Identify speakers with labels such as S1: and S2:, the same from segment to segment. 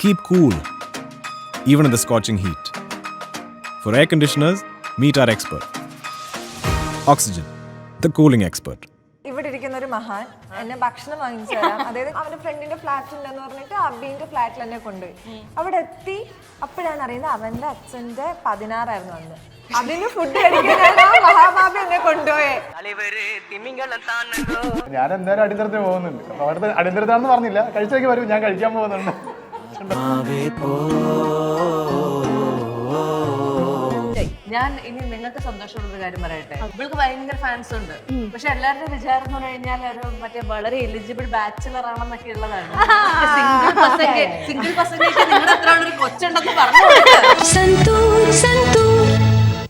S1: Keep cool, even in the scorching heat. For air conditioners, meet our expert. Oxygen, the cooling expert.
S2: ഇവിടെ ഇരിക്കുന്ന ഒരു മഹാൻ എന്നെ ഭക്ഷണം വാങ്ങിച്ചു തരാം, അതായത് അവന്റെ ഫ്രണ്ടിന്റെ ഫ്ലാറ്റ് ഉണ്ടെന്ന് പറഞ്ഞിട്ട് അബീന്റെ ഫ്ലാറ്റിൽ എന്നെ കൊണ്ടുപോയി. അവിടെ എത്തി അപ്പോഴാണ് അറിയുന്നത് അവന്റെ അച്ഛന്റെ 16 അന്ന്. അതിന് ഫുഡ് കഴിക്കാൻ മഹാബാബി എന്നെ കൊണ്ടുപോയേ.
S3: ഞാൻ എന്തായാലും അടിയന്തരത്തിന് പോകുന്നുണ്ട്. അപ്പൊ അവിടുത്തെ അടിയന്തരത്താണെന്ന് പറഞ്ഞില്ല, കഴിച്ചേക്ക് വരും, ഞാൻ കഴിക്കാൻ പോകുന്നുണ്ട്.
S4: ഞാൻ ഇനി നിങ്ങൾക്ക് സന്തോഷമുള്ള കാര്യം പറയട്ടെ. ഇവൾക്ക് ഭയങ്കര ഫാൻസ് ഉണ്ട്. പക്ഷെ എല്ലാവരുടെയും വിചാരം എന്ന് പറഞ്ഞു കഴിഞ്ഞാൽ ഒരു മറ്റേ വളരെ എലിജിബിൾ ബാച്ചിലർ ആണെന്നൊക്കെ ഉള്ളതാണ്. സിംഗിൾ പെർസെന്റേജ് നിങ്ങളുടെ അത്ര ഒരു കൊച്ചുണ്ടെന്ന് പറഞ്ഞു.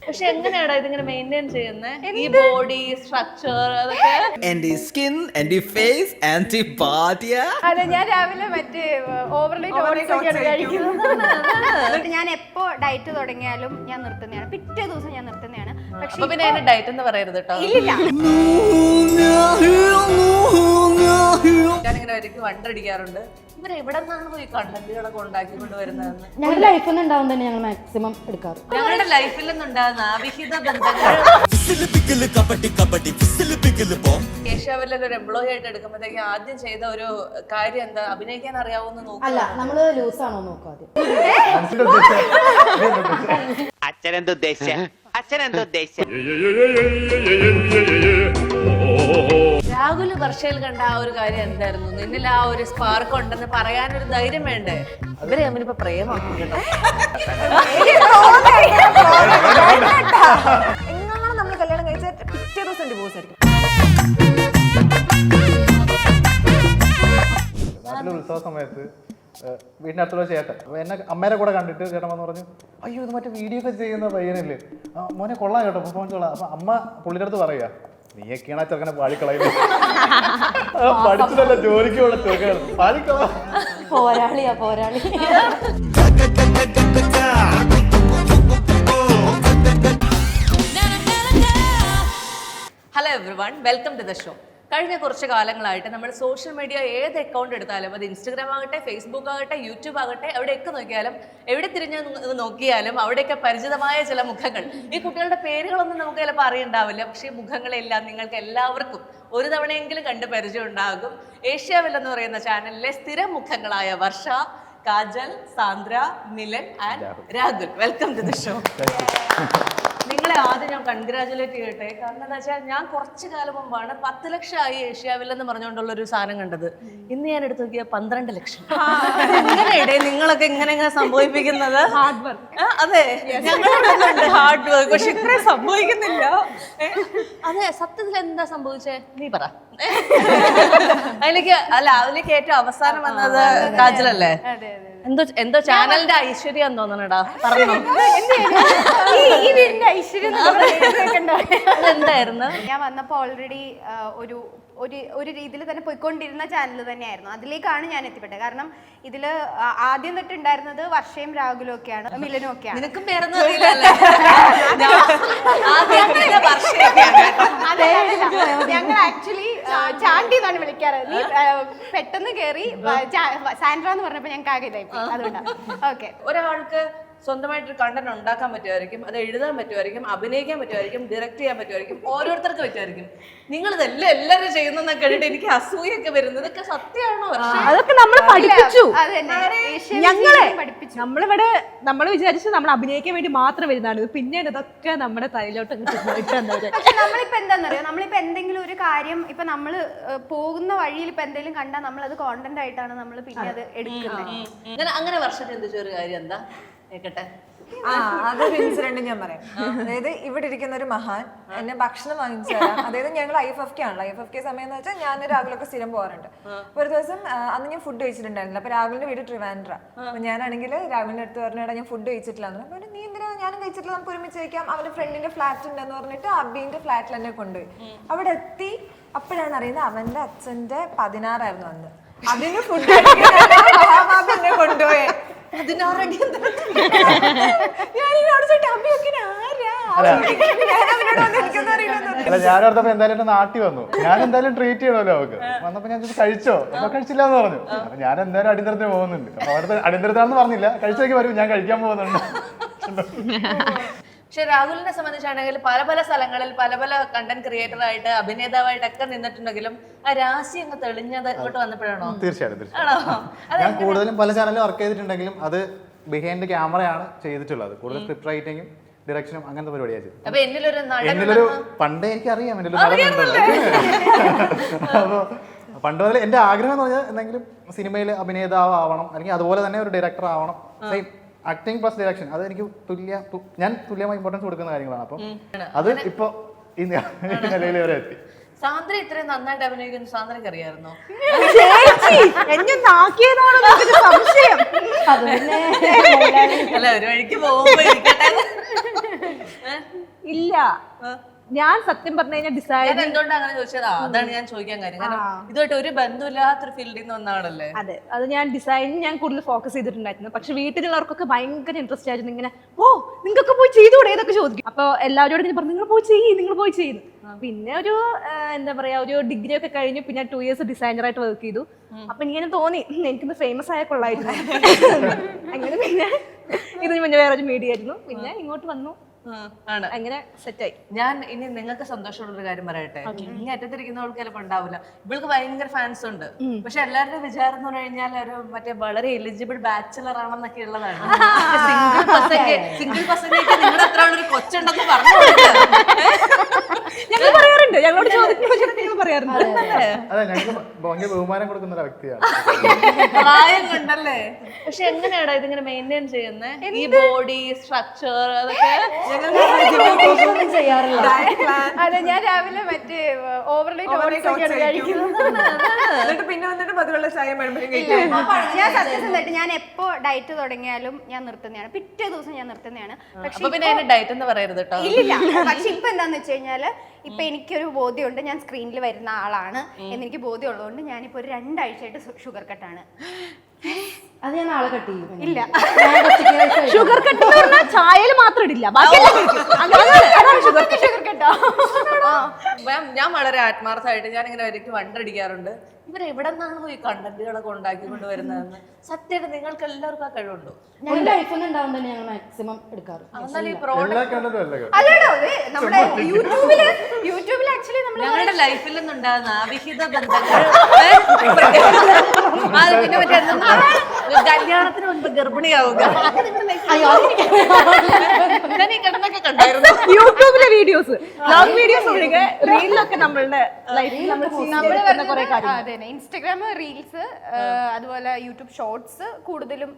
S4: പക്ഷെ എങ്ങനെയാടാ ഇതിങ്ങനെ മെയിൻറ്റെയിൻ ചെയ്യുന്നത്? ഈ ബോഡി സ്ട്രക്ചർ അതൊക്കെ
S5: അതെ, ഞാൻ രാവിലെ മറ്റേ ഓവർലൈറ്റ് കഴിക്കുന്നത്. ഞാൻ എപ്പോ ഡയറ്റ് തുടങ്ങിയാലും ഞാൻ നിർത്തുന്നതാണ്. പിറ്റേ ദിവസം ഞാൻ നിർത്തുന്നതാണ്. പക്ഷെ
S4: പിന്നെ അതിന് ഡയറ്റ് എന്ന് പറയരുത് കേട്ടോ.
S5: ഇല്ല,
S4: ഞാനിങ്ങനെ ഒരിക്കലും വണ്ടടിക്കാറുണ്ട്, ഇവരെ എവിടെ നിന്നാണ് പോയി കണ്ടന്റുകളൊക്കെ ഉണ്ടാക്കിക്കൊണ്ട് വരുന്നതെന്ന്.
S6: ഞങ്ങളുടെ ലൈഫിൽ നിന്ന് ഉണ്ടാവും തന്നെ ഞങ്ങൾ മാക്സിമം എടുക്കാറ്.
S4: ഞങ്ങളുടെ ലൈഫിൽ നിന്നുണ്ടാകുന്ന അവിഹിത ബന്ധങ്ങൾ ഏഷ്യാവിലെ ഒരു എംപ്ലോയി ആയിട്ട് എടുക്കുമ്പോഴത്തേക്ക് ആദ്യം ചെയ്ത ഒരു കാര്യം എന്താ? അഭിനയിക്കാൻ അറിയാവുന്ന നോക്കുക.
S6: അല്ല, നമ്മള് ലൂസാണോ നോക്കാതെ.
S4: രാഹുൽ വർഷയിൽ കണ്ട ആ ഒരു കാര്യം എന്തായിരുന്നു? നിന്നിൽ ആ ഒരു സ്പാർക്ക് ഉണ്ടെന്ന് പറയാനൊരു ധൈര്യം വേണ്ടേ? ഇവരെ തമ്മിലിപ്പോ പ്രേമാക്കും കേട്ടോ.
S2: എങ്ങാണ് നമ്മൾ കല്യാണം കഴിച്ച പിറ്റേ ദിവസം ഡിവോഴ്സ് ആയിരിക്കും.
S3: നാട്ടിലെ ഉത്സവ സമയത്ത് വീടിനടുത്തുള്ള ചേട്ടൻ അപ്പൊ എന്നെ അമ്മേരെ കൂടെ കണ്ടിട്ട് ചേട്ടൻ വന്ന് പറഞ്ഞു, അയ്യോ ഇത് മറ്റേ വീഡിയോ ഒക്കെ ചെയ്യുന്ന പയ്യനല്ലേ, മോനെ കൊള്ളാം കേട്ടോ, പെർഫോമൻസ് കൊള്ളാം. അപ്പൊ അമ്മ പുള്ളിയുടെ അടുത്ത് പറയാ, നീയൊക്കെയാണ് ആ ചെറുക്കനെ പാടിക്കളയുന്നത്, പഠിച്ചിട്ടല്ല ജോലിക്ക് ഇവിടെ ചെറുക്കാണ് പാടിക്കളാം.
S6: പോരാളിയാ പോരാളി.
S4: Hello everyone, welcome to the show. കഴിഞ്ഞ കുറച്ച് കാലങ്ങളായിട്ട് നമ്മൾ സോഷ്യൽ മീഡിയ ഏത് അക്കൗണ്ട് എടുത്താലും, അത് ഇൻസ്റ്റഗ്രാം ആകട്ടെ, ഫേസ്ബുക്ക് ആകട്ടെ, യൂട്യൂബ് ആകട്ടെ, എവിടെയൊക്കെ നോക്കിയാലും, എവിടെ തിരിഞ്ഞ് നോക്കിയാലും അവിടെയൊക്കെ പരിചിതമായ ചില മുഖങ്ങൾ. ഈ കുട്ടികളുടെ പേരുകളൊന്നും നമുക്ക് ചിലപ്പോൾ അറിയണ്ടാവില്ല, പക്ഷേ മുഖങ്ങളെല്ലാം നിങ്ങൾക്ക് എല്ലാവർക്കും ഒരു തവണയെങ്കിലും കണ്ട് പരിചയം ഉണ്ടാകും. ഏഷ്യാവിൽ എന്ന് പറയുന്ന ചാനലിലെ സ്ഥിരം മുഖങ്ങളായ Varsha, Kajal, Sandra, Milan and Rahul. Welcome to the show. നിങ്ങളെ ആദ്യം ഞാൻ കൺഗ്രാജുലേറ്റ് ചെയ്യട്ടെ. കാരണം എന്താ വെച്ചാൽ ഞാൻ കുറച്ചു കാലം മുമ്പാണ് 10 ലക്ഷമായി ഏഷ്യാവിൽ എന്ന് പറഞ്ഞുകൊണ്ടുള്ള ഒരു സാധനം കണ്ടത്. ഇന്ന് ഞാൻ എടുത്തു നോക്കിയ 12 ലക്ഷം. എങ്ങനെയേ നിങ്ങളൊക്കെ ഇങ്ങനെ സംഭവിപ്പിക്കുന്നത്? Hard work. അതെ, ഞങ്ങളുണ്ട് ഹാർഡ് വർക്ക്, പക്ഷെ ഇത്രയും സംഭവിക്കുന്നില്ല. അതെ, സത്യത്തിൽ എന്താ സംഭവിച്ചേ നീ പറ. അതിലേക്ക് ഏറ്റവും അവസാനം വന്നത് കാജലല്ലേ? എന്തോ ചാനലിന്റെ ഐശ്വര്യം തോന്നണടാ, പറഞ്ഞോ. എന്തായിരുന്നു?
S5: ഞാൻ വന്നപ്പോ ഓൾറെഡി ഒരു രീതിയിൽ തന്നെ പോയിക്കൊണ്ടിരുന്ന ചാനൽ തന്നെയായിരുന്നു. അതിലേക്കാണ് ഞാൻ എത്തിപ്പെട്ടത്. കാരണം ഇതില് ആദ്യം തൊട്ട് ഉണ്ടായിരുന്നത് വർഷയും രാഹുലും ഒക്കെയാണ്, മിലനും ഒക്കെയാണ്.
S4: നിനക്കും പേരൊന്നും അറിയില്ലല്ലേ?
S5: ഞങ്ങൾ ആക്ച്വലി ചാണ്ടി എന്നാണ് വിളിക്കാറ്. നീ പെട്ടെന്ന് കയറി സാൻഡ്ര എന്ന് പറഞ്ഞപ്പോ ഞങ്ങൾക്ക് ആകെ ഇതായി, അതുകൊണ്ടാണ്. ഓക്കെ,
S4: ഒരാൾക്ക് സ്വന്തമായിട്ടൊരു കണ്ടന്റ് ഉണ്ടാക്കാൻ പറ്റുമായിരിക്കും, അത് എഴുതാൻ പറ്റുമായിരിക്കും, അഭിനയിക്കാൻ പറ്റുമായിരിക്കും, ഡയറക്ട് ചെയ്യാൻ പറ്റുമായിരിക്കും, ഓരോരുത്തർക്ക് പറ്റുമായിരിക്കും. നിങ്ങൾ ഇതെല്ലാം എല്ലാവരും ചെയ്യുന്നതെന്ന് കേട്ടിട്ട് എനിക്ക് അസൂയൊക്കെ വരുന്നത്. ഇതൊക്കെ സത്യമാണോ?
S7: അതൊക്കെ നമ്മൾ പഠിപ്പിച്ചു.
S5: നമ്മളിവിടെ
S7: നമ്മൾ വിചാരിച്ചു നമ്മൾ അഭിനയിക്കാൻ വേണ്ടി മാത്രം വരുന്നതാണ്. പിന്നീട് ഇതൊക്കെ നമ്മുടെ തലയിലോട്ട്
S5: നമ്മളിപ്പോ എന്താണെന്നറിയോ, നമ്മളിപ്പോ എന്തെങ്കിലും ഒരു കാര്യം ഇപ്പൊ നമ്മള് പോകുന്ന വഴിയിൽ ഇപ്പൊ എന്തെങ്കിലും കണ്ടാൽ നമ്മളത് കോണ്ടന്റ് ആയിട്ടാണ് നമ്മൾ പിന്നെ അത് എടുക്കുന്നത്.
S4: അങ്ങനെ വർഷം ചിന്തിച്ച ഒരു കാര്യം എന്താ കേക്കട്ടെ?
S2: അതൊരു ഇൻസിഡന്റ് ഞാൻ പറയാം. അതായത് ഇവിടെ ഇരിക്കുന്ന ഒരു മഹാൻ എന്നെ ഭക്ഷണം വാങ്ങിച്ചു തരാം, അതായത് ഞങ്ങൾ IFFK ആണല്ലോ. IFFK സമയം എന്ന് വെച്ചാൽ ഞാൻ രാഹുലൊക്കെ സ്ഥിരം പോകാറുണ്ട്. ഒരു ദിവസം അന്ന് ഞാൻ ഫുഡ് കഴിച്ചിട്ടുണ്ടായിരുന്നില്ല. അപ്പൊ രാഹുലിന്റെ വീട് ട്രിവാൻഡ്ര. അപ്പൊ ഞാനാണെങ്കിൽ രാഹുലിന്റെ അടുത്ത് പറഞ്ഞാ ഞാൻ ഫുഡ് കഴിച്ചിട്ടില്ല. അപ്പൊ നീ എന്തിനാ? ഞാനും കഴിച്ചിട്ടില്ല, നമുക്ക് ഒരുമിച്ച് കഴിക്കാം. അവന്റെ ഫ്രണ്ടിന്റെ ഫ്ലാറ്റ് ഉണ്ടെന്ന് പറഞ്ഞിട്ട് അബീന്റെ ഫ്ലാറ്റിൽ എന്നെ കൊണ്ടുപോയി. അവിടെ എത്തി അപ്പോഴാണ് അറിയുന്നത് അവന്റെ അച്ഛന്റെ 16 അന്ന്. അതിന് ഫുഡ് മഹാബാബി എന്നെ കൊണ്ടുപോയേ. 16 അടി
S3: ഞാനോർത്തപ്പോ എന്തായാലും എന്റെ നാട്ടിൽ വന്നു, ഞാൻ എന്തായാലും ട്രീറ്റ് ചെയ്യണമല്ലോ അവർക്ക്. വന്നപ്പോ ഞാൻ കഴിച്ചോ അപ്പൊ കഴിച്ചില്ല എന്ന് പറഞ്ഞു. അപ്പൊ ഞാൻ എന്തായാലും അടിയന്തരത്തിന് പോകുന്നുണ്ട്. അപ്പൊ അവിടുത്തെ അടിയന്തരത്താണെന്ന് പറഞ്ഞില്ല, കഴിച്ചേക്ക് വരും, ഞാൻ കഴിക്കാൻ പോകുന്നുണ്ട്.
S4: പക്ഷെ രാഹുലിനെ സംബന്ധിച്ചാണെങ്കിൽ പല പല സ്ഥലങ്ങളിൽ പല പല കണ്ടന്റ് ക്രിയേറ്റർ ആയിട്ട് അഭിനേതാവായിട്ടൊക്കെ നിന്നിട്ടുണ്ടെങ്കിലും ആ രാശി അങ്ങ് തെളിഞ്ഞത് ഇങ്ങോട്ട് വന്നപ്പോഴാണോ?
S3: തീർച്ചയായിട്ടും.
S4: ആണോ?
S3: ഞാൻ കൂടുതലും പല ചാനലിലും വർക്ക് ചെയ്തിട്ടുണ്ടെങ്കിലും അത് ബിഹൈൻഡ് ക്യാമറയാണ് ചെയ്തിട്ടുള്ളത്. കൂടുതൽ സ്ക്രിപ്റ്റ് റൈറ്റിംഗും ഡയറക്ഷനും അങ്ങനത്തെ പരിപാടിയാണ് ചെയ്തത്.
S4: അപ്പൊ
S3: എന്നിലൊരു പണ്ടേ എനിക്ക് അറിയാം എൻ്റെ ഒരു നടനുണ്ട്. അപ്പോൾ പണ്ട് മുതൽ എൻ്റെ ആഗ്രഹം എന്ന് പറഞ്ഞാൽ എന്തെങ്കിലും സിനിമയിൽ അഭിനേതാവ് ആവണം, അല്ലെങ്കിൽ അതുപോലെ തന്നെ ഒരു ഡയറക്ടർ ആവണം. സെയിം ആക്ടിങ് പ്ലസ് ഡയറക്ഷൻ, അത് എനിക്ക് ഞാൻ തുല്യമായി ഇമ്പോർട്ടൻസ് കൊടുക്കുന്ന കാര്യങ്ങളാണ്. അപ്പം അത് ഇപ്പൊ ഈ നിലയിൽ വരെ എത്തി.
S4: സാന്ദ്ര ഇത്രയും നന്നായിട്ട് അഭിനയിക്കുന്നു സാന്ദ്രയ്ക്ക് അറിയാമായിരുന്നോ?
S7: സംശയം.
S4: അല്ല ഒരു വഴിക്ക് പോകുമ്പോ ഇരിക്കട്ടെ.
S7: ഇല്ല, ഞാൻ സത്യം പറഞ്ഞു കഴിഞ്ഞാൽ ഡിസൈൻ
S4: എന്തുകൊണ്ടാണ് അങ്ങനെ ചോദിച്ചത്? അതാണ് ഞാൻ ചോദിക്കാൻ കാര്യം. കാരണം ഇതുമായിട്ട് ഒരു ബന്ധമില്ലാത്തൊരു ഫീൽഡിൽ നിന്ന് വന്നാണല്ലേ.
S7: അതെ, അത് ഞാൻ ഡിസൈനിങ് ഞാൻ കൂടുതൽ ഫോക്കസ് ചെയ്തിട്ടുണ്ടായിരുന്നു. പക്ഷെ വീട്ടിലുള്ളവർക്കൊക്കെ ഭയങ്കര ഇൻട്രസ്റ്റ് ആയിരുന്നു. ഇങ്ങനെ നിങ്ങൾക്ക് പോയി ചെയ്തുകൂടെ ഏതൊക്കെ ചോദിക്കും. അപ്പോൾ എല്ലാവരോടും ഞാൻ പറഞ്ഞു നിങ്ങൾ പോയി ചെയ്യുന്നു. പിന്നെ ഒരു എന്താ പറയാ, ഒരു ഡിഗ്രി ഒക്കെ കഴിഞ്ഞു. പിന്നെ 2 years ഡിസൈനറായിട്ട് വർക്ക് ചെയ്തു. അപ്പൊ ഇങ്ങനെ തോന്നി എനിക്കിന്ന് ഫേമസ് ആയ കൊള്ളായിരുന്നു. അങ്ങനെ പിന്നെ ഇതിന് മുന്നേ വേറൊരു മീഡിയ ആയിരുന്നു. പിന്നെ ഇങ്ങോട്ട് വന്നു,
S4: ആണ്
S7: അങ്ങനെ സെറ്റായി.
S4: ഞാൻ ഇനി നിങ്ങൾക്ക് സന്തോഷമുള്ളൊരു കാര്യം പറയട്ടെ. ഇനി അറ്റത്തിരിക്കുന്നവൾക്ക് ചിലപ്പോൾ ഉണ്ടാവില്ല. ഇവൾക്ക് ഭയങ്കര ഫാൻസ് ഉണ്ട്. പക്ഷെ എല്ലാവരുടെയും വിചാരം എന്ന് പറഞ്ഞു കഴിഞ്ഞാൽ ഒരു മറ്റേ വളരെ എലിജിബിൾ ബാച്ചിലർ ആണെന്നൊക്കെ ഉള്ളതാണ്. സിംഗിൾ പെർസെന്റേജ് നിങ്ങളുടെ അത്ര ഒരു കൊച്ചുണ്ടെന്ന് പറഞ്ഞു
S7: ഞങ്ങൾ പറയാറുണ്ട്, ഞങ്ങളോട് ചോദിക്കുമ്പോൾ പറയാറുണ്ട്.
S3: അതെ, ഞങ്ങൾക്ക് ഭയങ്കര ബഹുമാനം കൊടുക്കുന്ന ഒരു വ്യക്തിയാണ്.
S4: പ്രായം കണ്ടല്ലേ. പക്ഷെ എങ്ങനെയാടാ ഇതിങ്ങനെ മെയിൻറ്റെയിൻ ചെയ്യുന്നത്? ഈ ബോഡി സ്ട്രക്ചർ അതൊക്കെ
S6: ചെയ്യാറില്ല.
S5: അതെ, ഞാൻ രാവിലെ മറ്റേ ഓവർനൈറ്റ് ഓട്സ് ഒക്കെയാണ് കഴിക്കുന്നത്.
S2: പിന്നെ വന്നിട്ട് മധുരമുള്ള ചായ
S5: ഞാൻ സത്യസന്ധമായിട്ട് ഞാൻ എപ്പോ ഡയറ്റ് തുടങ്ങിയാലും ഞാൻ നിർത്തുന്നതാണ്. പിറ്റേ ദിവസം ഞാൻ നിർത്തുന്നതാണ്. പക്ഷെ
S4: പിന്നെ അതിന് ഡയറ്റ് എന്ന് പറയരുത് കേട്ടോ.
S5: ഇല്ലില്ല. പക്ഷെ ഇപ്പൊ എന്താന്ന് വെച്ച് കഴിഞ്ഞാല് ഇപ്പൊ എനിക്കൊരു ബോധ്യമുണ്ട്, ഞാൻ സ്ക്രീനിൽ വരുന്ന ആളാണ് എന്നെനിക്ക് ബോധ്യമുള്ളതുകൊണ്ട് ഞാനിപ്പോ ഒരു 2 ആഴ്ചയായിട്ട് ഷുഗർ കട്ടാണ്.
S6: അത് ഞാൻ നാളെ കട്ട് ചെയ്യും.
S5: ഇല്ല,
S7: ഷുഗർ കട്ട് എന്ന് പറഞ്ഞാൽ ചായയിൽ മാത്രം ഇടില്ല, ബാക്കിയെല്ലാം കഴിക്കും.
S5: ഷുഗർ കട്ടോ.
S4: ഞാൻ വളരെ ആത്മാർത്ഥമായിട്ട് ഞാൻ ഇങ്ങനെ ഒരിക്കലും വണ്ടടിക്കാറുണ്ട്, ഇവരെവിടെ നിന്നാണോ ഈ കണ്ടന്റുകളൊക്കെ ഉണ്ടാക്കിക്കൊണ്ട് വരുന്നതെന്ന്. സത്യമായിട്ട് നിങ്ങൾക്ക് എല്ലാവർക്കും ആ കഴിവുണ്ടോ?
S6: ഞങ്ങളുടെ ലൈഫിൽ ഉണ്ടാവുന്നതന്നെ ഞങ്ങൾ മാക്സിമം എടുക്കാറ്.
S4: എന്നാൽ ഈ
S3: എല്ലാ കണ്ടന്റും അല്ല കേട്ടോ.
S5: അല്ലടോ, നമ്മുടെ യൂട്യൂബിൽ ആക്ച്വലി നമ്മൾ
S4: ഞങ്ങളുടെ ലൈഫിൽ നിന്നുണ്ടാകുന്ന അവിഹിത ബന്ധങ്ങൾ പിന്നെ മറ്റേ കല്യാണത്തിന് മുൻപ് ഗർഭിണിയാവുക ഞാൻ ഈ കിടന്നൊക്കെ കണ്ടായിരുന്നു.
S7: യൂട്യൂബിലെ വീഡിയോസ്, ലോങ് വീഡിയോസ് ഒഴികെ റീലിലൊക്കെ നമ്മളുടെ ലൈഫിൽ നമ്മൾ കുറെ കാര്യങ്ങൾ.
S5: ഇൻസ്റ്റാഗ്രാം റീൽസ്, അതുപോലെ യൂട്യൂബ് ഷോർട്സ്, കൂടുതലും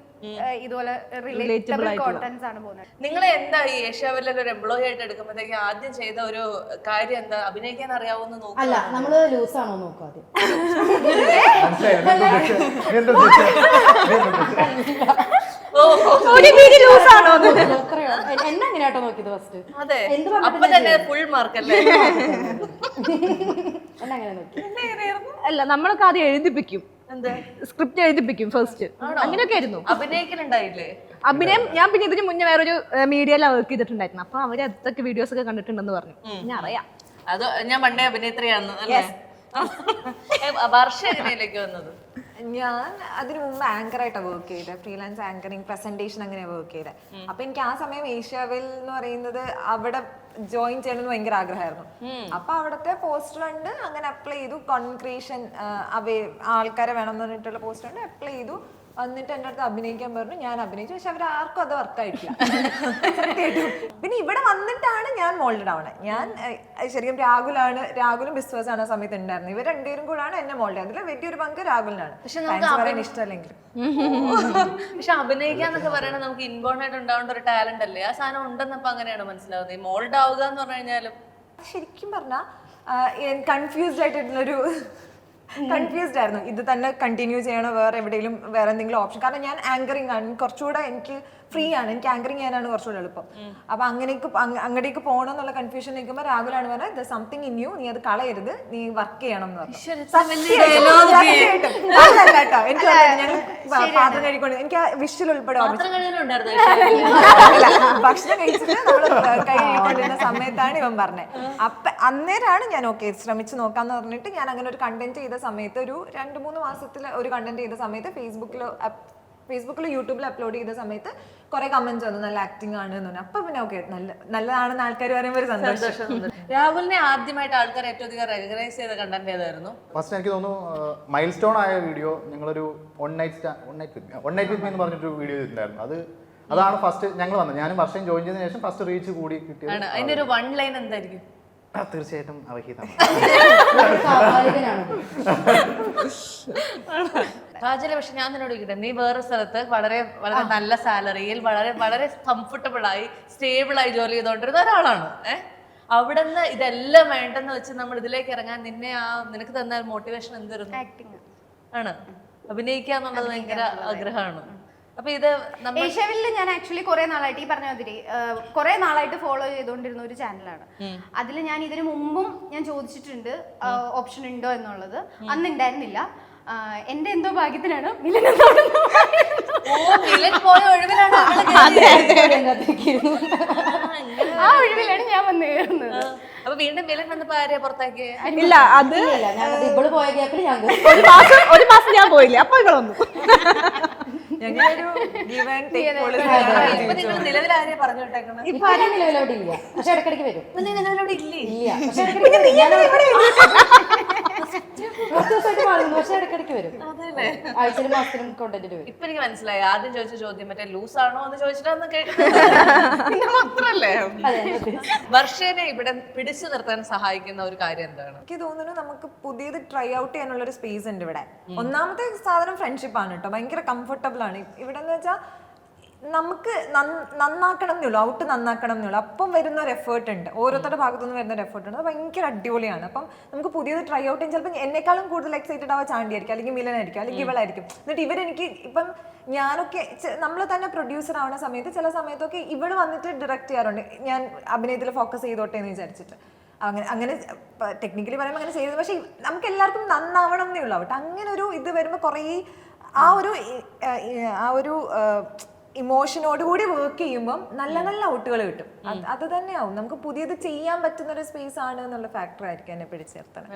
S5: ഇതുപോലെ റിലേറ്റബിൾ കോണ്ടന്റ്സ് ആണ് പോകുന്നത്.
S4: നിങ്ങൾ എന്താ ഈ ഏഷ്യാവലിൽ ഒരു എംപ്ലോയി ആയിട്ട് എടുക്കുമ്പോഴത്തേക്ക് ആദ്യം ചെയ്ത ഒരു കാര്യം എന്താ? അഭിനയിക്കാൻ അറിയാവുന്ന നോക്കുക.
S6: അല്ല, നമ്മള് ലൂസാണോ നോക്കുക ആദ്യം. എന്നെ എങ്ങനെയാട്ടോ നോക്കിയത് ഫസ്റ്റ്?
S4: അതെ,
S6: എന്ത്
S4: അപ്പൊ തന്നെ ഫുൾ മാർക്ക് അല്ലേ?
S6: എന്നെ അങ്ങനെ നോക്കി.
S7: അല്ല, നമ്മളൊക്കെ ആദ്യം എഴുതിപ്പിക്കും, സ്ക്രിപ്റ്റ് എഴുതിപ്പിക്കും ഫസ്റ്റ്. അങ്ങനെയൊക്കെ ആയിരുന്നു.
S4: അഭിനയിക്കലുണ്ടായില്ലേ?
S7: അഭിനയം ഞാൻ പിന്നെ ഇതിന് മുന്നേ വേറൊരു മീഡിയയിലാണ് വർക്ക് ചെയ്തിട്ടുണ്ടായിരുന്നു. അപ്പൊ അവര് അതൊക്കെ വീഡിയോസ് ഒക്കെ കണ്ടിട്ടുണ്ടെന്ന് പറഞ്ഞു. ഞാൻ അറിയാം,
S4: അത് ഞാൻ പണ്ടേ അഭിനേത്രിയാണെന്ന് അല്ലേ? വർഷ എങ്ങനെയിലേക്ക് വന്നത്?
S2: ഞാൻ അതിനു മുമ്പ് ആങ്കറായിട്ടാണ് വർക്ക് ചെയ്തത്. ഫ്രീലാൻസ് ആങ്കറിങ്, പ്രസന്റേഷൻ അങ്ങനെ വർക്ക് ചെയ്തത്. അപ്പൊ എനിക്ക് ആ സമയം ഏഷ്യാവിൽ എന്ന് പറയുന്നത് അവിടെ ജോയിൻ ചെയ്യണമെന്ന് ഭയങ്കര ആഗ്രഹമായിരുന്നു. അപ്പൊ അവിടുത്തെ പോസ്റ്റർ ഉണ്ട്, അങ്ങനെ അപ്ലൈ ചെയ്തു. കോൺക്രീഷൻ ആൾക്കാരെ വേണം എന്ന് പറഞ്ഞിട്ടുള്ള പോസ്റ്റർ ഉണ്ട്, അപ്ലൈ ചെയ്തു. വന്നിട്ട് എൻ്റെ അടുത്ത് അഭിനയിക്കാൻ പറഞ്ഞു. ഞാൻ അഭിനയിച്ചു, പക്ഷെ അവർ ആർക്കും അത് വർക്കായിട്ടില്ല. പിന്നെ ഇവിടെ വന്നിട്ടാണ് ഞാൻ മോൾഡഡ് ആവണത്. ഞാൻ ശരിക്കും രാഹുലും ബിസ്വാസാണ് ആ സമയത്ത് ഉണ്ടായിരുന്നത്. ഇവർ രണ്ടുപേരും കൂടാണ് എന്നെ മോൾഡ് ചെയ്തത്. അതിൽ വലിയൊരു പങ്ക് രാഹുലിനാണ്. പറയാൻ ഇഷ്ടമല്ലെങ്കിൽ
S4: പക്ഷെ അഭിനയിക്കാന്നൊക്കെ പറയണത് നമുക്ക് ഇൻബോൺ ആയിട്ട് ഉണ്ടാവേണ്ട ഒരു ടാലന്റ് അല്ലേ? ആ സാധനം ഉണ്ടെന്നപ്പോ അങ്ങനെയാണ് മനസ്സിലാവുന്നത്. ഈ മോൾഡ് ആവുക എന്ന് പറഞ്ഞു കഴിഞ്ഞാലും
S2: ശരിക്കും പറഞ്ഞാൽ കൺഫ്യൂസ്ഡ് ആയിട്ടുള്ളൊരു കൺഫ്യൂസ്ഡ് ആയിരുന്നു. ഇത് തന്നെ കണ്ടിന്യൂ ചെയ്യണോ വേറെ എവിടെയെങ്കിലും വേറെ എന്തെങ്കിലും ഓപ്ഷൻ. കാരണം ഞാൻ ആങ്കറിംഗ് ആണ്, കുറച്ചുകൂടെ എനിക്ക് ഫ്രീ ആണ്, എനിക്ക് ആങ്കറിംഗ് ചെയ്യാനാണ് കുറച്ചുകൂടെ എളുപ്പം. അപ്പൊ അങ്ങടേക്ക് പോകണം എന്നുള്ള കൺഫ്യൂഷൻ നിൽക്കുമ്പോൾ രാഹുലാണ് പറഞ്ഞത് ദ സംതിങ് ഇൻ യു, നീ അത് കളയരുത്, നീ വർക്ക് ചെയ്യണം എന്ന് പറഞ്ഞു. കേട്ടോ എനിക്ക് ഞങ്ങൾ പാത്രം കഴിക്കൊണ്ട് എനിക്ക് ആ വിഷ്വൽ ഉൾപ്പെടെ ഭക്ഷണം കഴിച്ചിട്ട് നമ്മള് കൈ കഴിക്കൊണ്ടിരുന്ന സമയത്താണ് ഇവൻ പറഞ്ഞത്. അപ്പൊ അന്നേരമാണ് ഞാൻ ഓക്കെ ശ്രമിച്ചു നോക്കാന്ന് പറഞ്ഞിട്ട് ഞാൻ അങ്ങനെ ഒരു കണ്ടന്റ് ചെയ്ത സമയത്ത് ഒരു 2-3 മാസത്തിൽ ഒരു കണ്ടന്റ് ചെയ്ത സമയത്ത് ഫേസ്ബുക്കിൽ യൂട്യൂബിൽ അപ്ലോഡ് ചെയ്ത സമയത്ത് കുറെ കമന്റ്സ് വന്നു നല്ല ആക്ടിങ് ആണ് എന്ന് പറഞ്ഞു. അപ്പൊ പിന്നെ ഓക്കെ നല്ലതാണെന്ന് ആൾക്കാർ പറയുമ്പോൾ ഒരു സന്തോഷം.
S4: രാഹുലിനെ ആദ്യമായിട്ട് ആൾക്കാർ ഏറ്റവും അധികം റെക്കഗ്നൈസ് ചെയ്ത കണ്ടന്റ് ഏതായിരുന്നു?
S3: ഫസ്റ്റ് എനിക്ക് തോന്നുന്നു മൈൽ സ്റ്റോൺ ആയ വീഡിയോ ഞങ്ങളൊരു വൺ നൈറ്റ് വിത്ത് മീ എന്ന് പറഞ്ഞിട്ടൊരു വീഡിയോ ചെയ്തിട്ടുണ്ടായിരുന്നു. അതാണ് ഫസ്റ്റ് ഞങ്ങൾ വന്നത്. ഞാനും വർഷം ജോയിൻ ചെയ്തതിനു ശേഷം ഫസ്റ്റ് റീച്ച് കൂടി കിട്ടിയത്.
S4: അതിന്റെ ഒരു വൺ ലൈൻ എന്തായിരിക്കും?
S3: തീർച്ചയായിട്ടും അവഹിതമാണ്.
S4: കാജല, പക്ഷെ ഞാൻ നിന്നോട് ചോദിക്കട്ടെ, നീ വേറെ സ്ഥലത്ത് വളരെ വളരെ നല്ല സാലറിയിൽ വളരെ വളരെ കംഫർട്ടബിൾ ആയി സ്റ്റേബിൾ ആയി ജോലി ചെയ്തുകൊണ്ടിരുന്ന ഒരാളാണ്. അവിടെ നിന്ന് ഇതെല്ലാം വേണ്ടെന്ന് വെച്ച് നമ്മൾ ഇതിലേക്ക് ഇറങ്ങാൻ നിനക്ക് തന്ന മോട്ടിവേഷൻ എന്തായിരുന്നു?
S5: ആക്ടിങ്
S4: ആണ്, അഭിനയിക്കാന്നുള്ളത് ഭയങ്കര ആഗ്രഹമാണ്. അപ്പൊ ഇത്
S5: ഏഷ്യാവില് ഞാൻ ആക്ച്വലി കുറെ നാളായിട്ട് ഈ പറഞ്ഞ മാതിരി കുറെ നാളായിട്ട് ഫോളോ ചെയ്തുകൊണ്ടിരുന്ന ഒരു ചാനലാണ്. അതിൽ ഞാൻ ഇതിനു മുമ്പും ഞാൻ ചോദിച്ചിട്ടുണ്ട് ഓപ്ഷൻ ഉണ്ടോ എന്നുള്ളത്. അന്ന് ഉണ്ടായിരുന്നില്ല. എന്റെ എന്തോ ഭാഗ്യത്തിനാണ് മിലൻ
S4: പോയ ഒഴിവിലാണ്
S5: ആ ഒഴിവിലാണ് ഞാൻ വന്ന് കയറുന്നത്.
S4: അപ്പൊ വീണ്ടും മിലൻ വന്നപ്പോ ആരെയാ പുറത്താക്കിയേ?
S7: ഇല്ല, അത്
S6: ഇവള് പോയ ഗ്യാപ്പിൽ ഞാൻ
S7: ഒരു മാസം ഞാൻ പോയില്ല, അപ്പൊ ഇവളൊന്നു.
S4: നിലവിൽ ആരെയാ പറഞ്ഞു വിട്ടേക്കണം?
S6: ഇപ്പൊ ആരും നിലവിലോട്ട് ഇല്ല, പക്ഷെ ഇടയ്ക്കിടയ്ക്ക് വരും.
S4: നിലവിലോട് ഇല്ലേ?
S6: ഇല്ല, പക്ഷെ കുറച്ച് ദിവസമായിട്ട് മാറുന്നു, പക്ഷെ ഇടയ്ക്കിടയ്ക്ക് വരും. ആഴ്ചയിലും മാസത്തിലും കോണ്ടന്റ് വരും.
S4: ഇപ്പൊ എനിക്ക് മനസ്സിലായി. ആദ്യം ചോദിച്ച ചോദ്യം മറ്റേ ലൂസ് ആണോ എന്ന് ചോദിച്ചിട്ടാന്ന് കേൾക്കുന്നത് മാത്രല്ലേ. വർഷേനെ ഇവിടെ പിടിച്ചു നിർത്താൻ സഹായിക്കുന്ന ഒരു കാര്യം എന്താണ്?
S2: എനിക്ക് തോന്നുന്നു നമുക്ക് പുതിയത് ട്രൈ ഔട്ട് ചെയ്യാനുള്ള ഒരു സ്പേസ് ഉണ്ട് ഇവിടെ. ഒന്നാമത്തെ സാധനം ഫ്രണ്ട്ഷിപ്പ് ആണ് കേട്ടോ, ഭയങ്കര കംഫർട്ടബിൾ ആണ് ഇവിടെ എന്ന് വെച്ചാൽ. നമുക്ക് നന്നാക്കണം എന്നുള്ളൂ, ഔട്ട് നന്നാക്കണം എന്നുള്ളൂ. അപ്പം വരുന്ന ഒരു എഫേർട്ട് ഉണ്ട്, ഓരോരുത്തരുടെ ഭാഗത്തുനിന്ന് വരുന്ന ഒരു എഫേർട്ട് ഉണ്ട്. അത് ഭയങ്കര അടിപൊളിയാണ്. അപ്പം നമുക്ക് പുതിയത് ട്രൈ ഔട്ട് ചെയ്യാൻ ചിലപ്പോൾ എന്നെക്കാളും കൂടുതൽ എക്സൈറ്റഡ് ആവാൻ ചാണ്ടിയായിരിക്കും, അല്ലെങ്കിൽ മിലനായിരിക്കും, അല്ലെങ്കിൽ ഇവളായിരിക്കും. എന്നിട്ട് ഇവരെനിക്ക് ഇപ്പം ഞാനൊക്കെ നമ്മൾ തന്നെ പ്രൊഡ്യൂസർ ആവുന്ന സമയത്ത് ചില സമയത്തൊക്കെ ഇവള് വന്നിട്ട് ഡയറക്റ്റ് ചെയ്യാറുണ്ട്, ഞാൻ അഭിനയത്തിൽ ഫോക്കസ് ചെയ്തോട്ടെ എന്ന് വിചാരിച്ചിട്ട്. അങ്ങനെ ടെക്നിക്കലി പറയുമ്പോൾ അങ്ങനെ ചെയ്തത്. പക്ഷെ നമുക്ക് എല്ലാവർക്കും നന്നാവണം എന്നേ ഉള്ളൂ അവിടെ. അങ്ങനെ ഒരു ഇത് വരുമ്പോൾ കുറേ ആ ഒരു ഇമോഷനോടുകൂടി വർക്ക് ചെയ്യുമ്പം നല്ല നല്ല ഔട്ടുകൾ കിട്ടും. അത് തന്നെയാവും നമുക്ക് പുതിയത് ചെയ്യാൻ പറ്റുന്ന ഒരു സ്പേസ് ആണ് എന്നുള്ള ഫാക്ടർ ആയിരിക്കും എന്നെ പിടിച്ചേർത്തത്.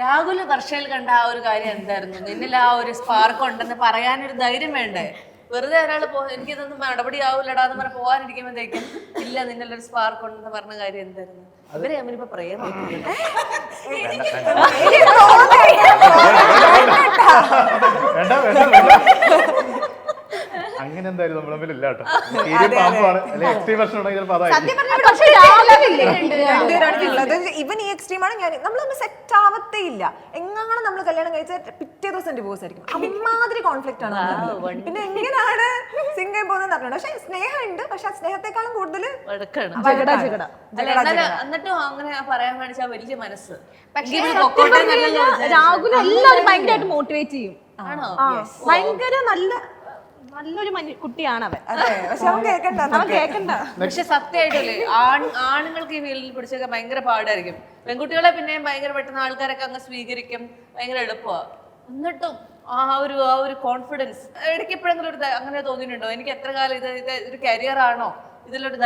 S4: രാഹുൽ വർഷയിൽ കണ്ട ആ ഒരു കാര്യം എന്തായിരുന്നു? നിന്നിൽ ആ ഒരു സ്പാർക്ക് ഉണ്ടെന്ന് പറയാനൊരു ധൈര്യം വേണ്ടേ? വെറുതെ ഒരാൾ എനിക്കിതൊന്നും നടപടി ആവൂലടാന്ന് പറഞ്ഞ് പോകാനിരിക്കുമ്പോഴത്തേക്കും ഇല്ല നിന്നല്ലൊരു സ്പാർക്ക് ഉണ്ടെന്ന് പറഞ്ഞ കാര്യം എന്തായിരുന്നു? അവരെ തമ്മിലിപ്പോ പ്രേമം
S3: അങ്ങനെ എന്തായാലും നമ്മുടെ തമ്മിൽ ഇല്ല കേട്ടോ. പാമ്പാണ് അല്ലെങ്കിൽ എക്സ്ട്രീം വെർഷൻ ഉണ്ടെങ്കിൽ ചിലപ്പോൾ അതായിരിക്കും.
S2: ഇവൻ ഈ എക്സ്ട്രീം ആണ്, ഞാൻ നമ്മൾ തമ്മിൽ സെറ്റ് ആവത്തേ ഇല്ല. എങ്ങനെ നമ്മൾ കല്യാണം കഴിച്ച പിറ്റേ ദിവസം ഡിവോഴ്സ് ആയിരിക്കും. അമ്മാതിരി കോൺഫ്ലിക്റ്റ് ആണ്. പിന്നെ എങ്ങനെയാണ് സിംഗിൾ പോകുന്നത് അറിയണം. പക്ഷെ സ്നേഹമുണ്ട്, പക്ഷെ ആ സ്നേഹത്തെക്കാളും കൂടുതൽ
S4: എന്നിട്ടും അങ്ങനെ പറയാൻ കാണിച്ച വലിയ മനസ്സ്.
S7: രാഹുൽ എല്ലാവരും ഭയങ്കരമായിട്ട് മോട്ടിവേറ്റ് ചെയ്യും. ഭയങ്കര നല്ലൊരു കുട്ടിയാണ് അവൻ. കേൾക്കണ്ട.
S4: പക്ഷെ സത്യമായിട്ടല്ലേ ആണുങ്ങൾക്ക് ഈ ഫീൽഡിൽ പിടിച്ചൊക്കെ ഭയങ്കര പാടായിരിക്കും. പെൺകുട്ടികളെ പിന്നെയും ഭയങ്കര പെട്ടെന്ന് ആൾക്കാരൊക്കെ അങ്ങ് സ്വീകരിക്കും, ഭയങ്കര എളുപ്പമാണ്. എന്നിട്ടും ആ ഒരു കോൺഫിഡൻസ് ഇടയ്ക്ക് എപ്പോഴെങ്കിലും ഒരു അങ്ങനെ തോന്നിയിട്ടുണ്ടോ? എനിക്ക് എത്ര കാലം ഇത് ഒരു കരിയർ ആണോ, ഇതിലൊരു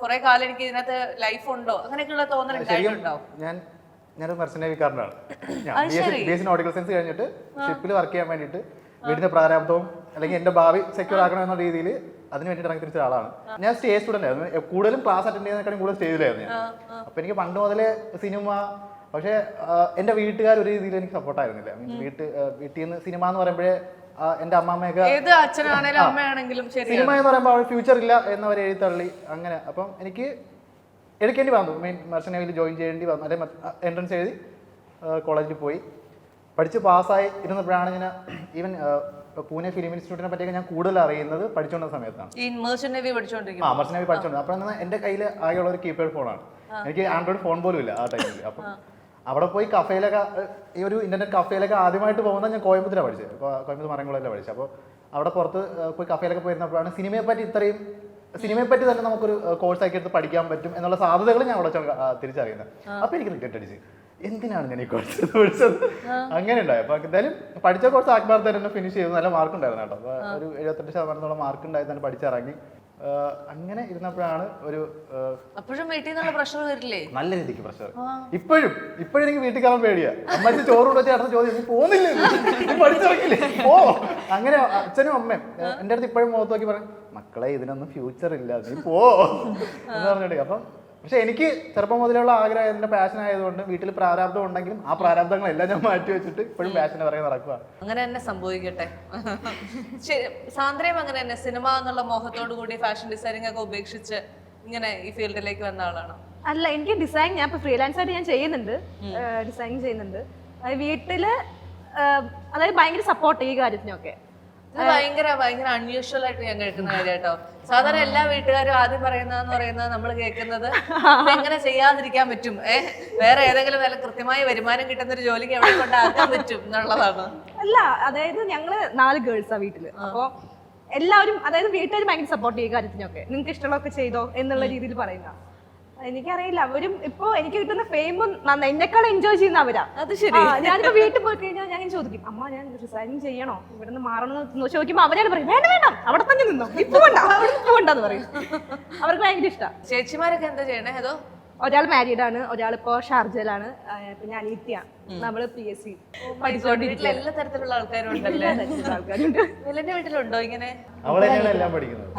S4: കുറെ കാലം എനിക്ക് ഇതിനകത്ത് ലൈഫ് ഉണ്ടോ, അങ്ങനെയൊക്കെയുള്ള തോന്നലുണ്ടായിട്ടുണ്ടോ?
S3: ഞാനൊരു മെർസനറിക്കാരനാണ്. ബി.എസ്.സി നോട്ടിക്കൽ സയൻസ് കഴിഞ്ഞിട്ട് ഷിപ്പിൽ വർക്ക് ചെയ്യാൻ വേണ്ടിയിട്ട് വീടിന്റെ പ്രാരാബ്ദവും അല്ലെങ്കിൽ എന്റെ ഭാവി സെക്യൂർ ആക്കണം എന്ന രീതിയിൽ അതിന് വേണ്ടിയിട്ട് ഇറങ്ങി തിരിച്ച ആളാണ്. ഞാൻ സ്റ്റേജ് സ്റ്റുഡന്റ് ആയിരുന്നു. കൂടുതലും ക്ലാസ് അറ്റൻഡ് ചെയ്യുന്നതിനേക്കാളും കൂടുതൽ സ്റ്റേജിലായിരുന്നു ഞാൻ. അപ്പൊ എനിക്ക് പണ്ട് മുതലേ സിനിമ, പക്ഷേ എന്റെ വീട്ടുകാർ ഒരു രീതിയിൽ എനിക്ക് സപ്പോർട്ടായിരുന്നില്ല. വീട്ടിൽ നിന്ന് സിനിമ എന്ന് പറയുമ്പോഴേ എന്റെ അമ്മാമ്മയൊക്കെ സിനിമ എന്ന് പറയുമ്പോൾ അവൾ ഫ്യൂച്ചർ ഇല്ല എന്നവരെ എഴുത്തള്ളി അങ്ങനെ. അപ്പം എനിക്ക് എടുക്കേണ്ടി വന്നു. മെർച്ചന്റ് നേവിയിൽ ജോയിൻ ചെയ്യേണ്ടി വന്നു. അല്ലെ എൻട്രൻസ് എഴുതി കോളേജിൽ പോയി പഠിച്ച് പാസ്സായി ഇരുന്നപ്പോഴാണ് ഞാൻ ഈവൻ പൂനെ ഫിലിം ഇൻസ്റ്റിറ്റ്യൂട്ടിനെ പറ്റിയൊക്കെ ഞാൻ കൂടുതൽ അറിയുന്നത് പഠിച്ചുകൊണ്ട സമയത്താണ്.
S4: മെർച്ചന്റ് നേവി
S3: പഠിച്ചുകൊണ്ട്. അപ്പോൾ എന്റെ കയ്യിൽ ആകെയുള്ള ഒരു കീപാഡ് ഫോണാണ്. എനിക്ക് ആൻഡ്രോയിഡ് ഫോൺ പോലും ഇല്ല ആ ടൈമിൽ. അപ്പം അവിടെ പോയി കഫേയിലൊക്കെ ഈ ഒരു ഇന്റർനെറ്റ് കഫേയിലൊക്കെ ആദ്യമായിട്ട് പോകുന്നത് ഞാൻ കോയമ്പത്തൂരാണ് പഠിച്ചത്. അപ്പോൾ കോയമ്പത്തൂർ മരംകുളയിലാണ് പഠിച്ചത്. അപ്പോൾ അവിടെ പുറത്ത് പോയി കഫേയിലൊക്കെ പോയിരുന്നപ്പോഴാണ് സിനിമയെ പറ്റി തന്നെ നമുക്കൊരു കോഴ്സാക്കി എടുത്ത് പഠിക്കാൻ പറ്റും എന്നുള്ള സാധ്യതകൾ ഞാൻ അവിടെ തിരിച്ചറിയുന്നത്. അപ്പോൾ എനിക്ക് റിഗ്രറ്റ് അടിച്ച് എന്തിനാണ് ഞാൻ ഈ കോഴ്സ് പഠിച്ചത് അങ്ങനെ ഉണ്ടായി. അപ്പോൾ എന്തായാലും പഠിച്ച കോഴ്സ് അക്ബർ തന്നെ ഫിനിഷ് ചെയ്തു. നല്ല മാർക്ക് ഉണ്ടായിരുന്നു കേട്ടോ. അപ്പോൾ ഒരു 78% മാർക്ക് ഉണ്ടായി തന്നെ പഠിച്ചിറങ്ങി. അങ്ങനെ ഇരുന്നപ്പോഴാണ് ഒരു
S4: അപ്പോഴും വീട്ടിൽ നിന്നുള്ള പ്രഷർ വരില്ലേ?
S3: നല്ല രീതിക്ക് പ്രഷർ. ഇപ്പോഴും എനിക്ക് വീട്ടിൽ കയറാൻ പേടിയാ. അമ്മച്ചി ചോറ് കൊണ്ടുവച്ച് അടുത്ത ചോദ്യം, നീ പോകുന്നില്ലേ, നീ പഠിച്ചിറങ്ങില്ലേ, പോ. അങ്ങനെ അച്ഛനും അമ്മയും എൻ്റെ അടുത്ത് ഇപ്പോഴും മുഖത്ത് നോക്കി പറയും, മക്കളെ ഇതിനൊന്നും ഫ്യൂച്ചർ ഇല്ല, നീ പോ എന്ന് പറഞ്ഞിട്ട്. അപ്പം പക്ഷെ എനിക്ക് ചെറുപ്പം മുതലുള്ള ആഗ്രഹം, എൻ്റെ പാഷൻ ആയതുകൊണ്ട് വീട്ടിൽ പ്രാരാബ്ദം ഉണ്ടെങ്കിലും ആ പ്രാരാബ്ദങ്ങളെല്ലാം ഞാൻ മാറ്റി വെച്ചിട്ട് ഇപ്പോഴും പാഷനെ പറയാൻ നടക്കുക.
S4: അങ്ങനെ തന്നെ സംഭവിക്കട്ടെ. സാന്ദ്രയും അങ്ങനെ തന്നെ സിനിമ എന്നുള്ള മോഹത്തോടു കൂടി ഫാഷൻ ഡിസൈനിങ് ഒക്കെ ഉപേക്ഷിച്ച് ഇങ്ങനെ ഈ ഫീൽഡിലേക്ക് വന്ന ആളാണോ?
S7: അല്ല, എനിക്ക് ഡിസൈൻ ഞാൻ ഇപ്പൊ ഫ്രീലാൻസ് ആയിട്ട് ഞാൻ ചെയ്യുന്നുണ്ട്, ഡിസൈൻ ചെയ്യുന്നുണ്ട്. വീട്ടില് അതായത് ഭയങ്കര സപ്പോർട്ട് ഈ കാര്യത്തിനൊക്കെ.
S4: ഭയങ്കര അൺയൂഷ്വൽ ആയിട്ട് ഞാൻ കേൾക്കുന്ന കാര്യം കേട്ടോ. സാധാരണ എല്ലാ വീട്ടുകാരും ആദ്യം പറയുന്നത് നമ്മൾ കേൾക്കുന്നത് എങ്ങനെ ചെയ്യാതിരിക്കാൻ പറ്റും, വേറെ ഏതെങ്കിലും നല്ല കൃത്യമായ വരുമാനം കിട്ടുന്ന ഒരു ജോലിക്ക് എവിടെ കൊണ്ടാക്കാൻ പറ്റും എന്നുള്ളതാണ്.
S7: അല്ല, അതായത് ഞങ്ങള് 4 ഗേൾസാ വീട്ടില്. അപ്പൊ എല്ലാവരും, അതായത് വീട്ടുകാർ ഭയങ്കര സപ്പോർട്ട് ചെയ്യും കാര്യത്തിനൊക്കെ. നിങ്ങൾക്ക് ഇഷ്ടമുള്ളതൊക്കെ ചെയ്തോ എന്നുള്ള രീതിയിൽ പറയുന്ന. എനിക്കറിയില്ല, അവരും ഇപ്പൊ എനിക്ക് കിട്ടുന്ന ഫെയിമും എന്നെക്കാൾ എൻജോയ് ചെയ്യുന്ന അവരാ.
S4: അത് ശരി.
S7: ഞാനിപ്പോ വീട്ടിൽ പോയി കഴിഞ്ഞാൽ ഞാൻ ചോദിക്കും, അമ്മ ഞാൻ റിസൈൻ ചെയ്യണോ, ഇവിടെ നിന്ന് മാറണമെന്ന് ചോദിക്കുമ്പോ അവരാണ് പറയും, വേണ്ട അവിടെ തന്നെ നിന്നോ, ഇപ്പൊ പോകണ്ടെന്ന് പറയും. അവർക്ക് ഭയങ്കര ഇഷ്ടമാണ്.
S4: ചേച്ചിമാരൊക്കെ എന്താ ചെയ്യണേ? അതോ
S7: ഒരാൾ മാരീഡ് ആണ്, ഒരാളിപ്പോ ഷാർജയിലാണ്, പിന്നെ അനീത്യാണ്. നമ്മള് PSC പഠിച്ചുകൊണ്ടിരിക്കുക.
S4: എല്ലാ തരത്തിലുള്ള ആൾക്കാരും ഉണ്ടല്ലേ?
S7: ആൾക്കാരുണ്ട്.
S4: വിലന്റെ വീട്ടിലുണ്ടോ ഇങ്ങനെ?
S3: അവളെന്നെയാണ് എല്ലാം പഠിക്കുന്നത്.